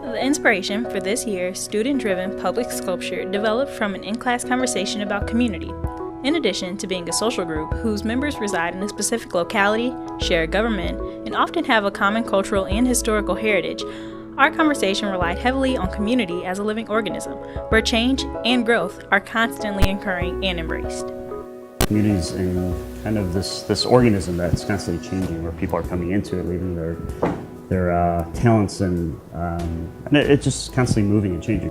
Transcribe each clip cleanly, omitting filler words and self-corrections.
The inspiration for this year's student-driven public sculpture developed from an in-class conversation about community. In addition to being a social group whose members reside in a specific locality, share a government, and often have a common cultural and historical heritage, our conversation relied heavily on community as a living organism, where change and growth are constantly occurring and embraced. Communities in kind of this organism that's constantly changing, where people are coming into it, leaving their talents, and it's just constantly moving and changing.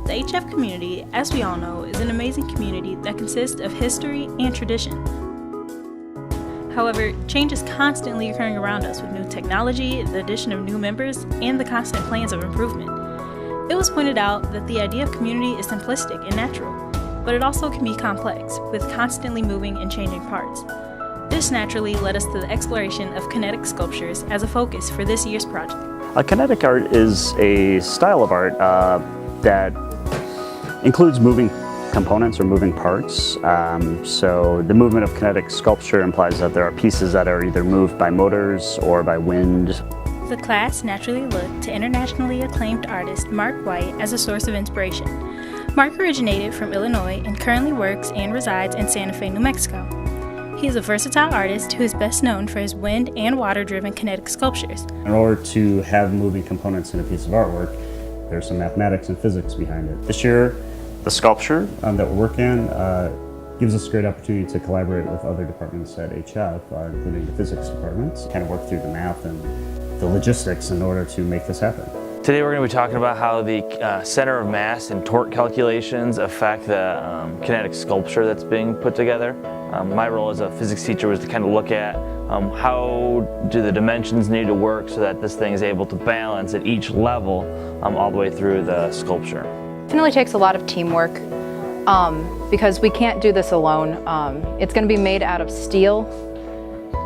The HF community, as we all know, is an amazing community that consists of history and tradition. However, change is constantly occurring around us with new technology, the addition of new members, and the constant plans of improvement. It was pointed out that the idea of community is simplistic and natural, but it also can be complex, with constantly moving and changing parts. This naturally led us to the exploration of kinetic sculptures as a focus for this year's project. Kinetic art is a style of art that includes moving components or moving parts. So the movement of kinetic sculpture implies that there are pieces that are either moved by motors or by wind. The class naturally looked to internationally acclaimed artist Mark White as a source of inspiration. Mark originated from Illinois and currently works and resides in Santa Fe, New Mexico. He is a versatile artist who is best known for his wind and water-driven kinetic sculptures. In order to have moving components in a piece of artwork, there's some mathematics and physics behind it. This year, the sculpture that we're working on gives us a great opportunity to collaborate with other departments at HF, including the physics department, kind of work through the math and the logistics in order to make this happen. Today we're going to be talking about how the center of mass and torque calculations affect the kinetic sculpture that's being put together. My role as a physics teacher was to kind of look at how do the dimensions need to work so that this thing is able to balance at each level all the way through the sculpture. It definitely takes a lot of teamwork because we can't do this alone. It's going to be made out of steel,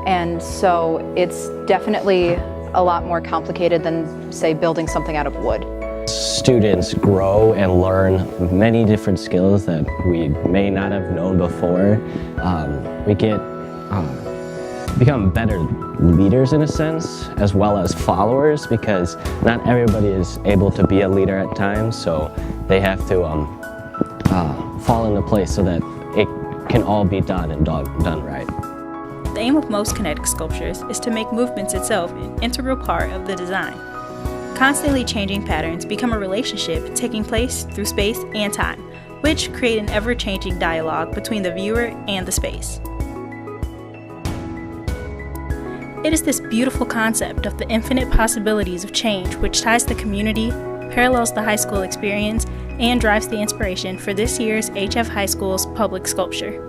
and so it's definitely a lot more complicated than, say, building something out of wood. Students grow and learn many different skills that we may not have known before. We become better leaders in a sense, as well as followers, because not everybody is able to be a leader at times, so they have to fall into place so that it can all be done and done right. The aim of most kinetic sculptures is to make movements itself an integral part of the design. Constantly changing patterns become a relationship taking place through space and time, which create an ever-changing dialogue between the viewer and the space. It is this beautiful concept of the infinite possibilities of change which ties the community, parallels the high school experience, and drives the inspiration for this year's HF High School's public sculpture.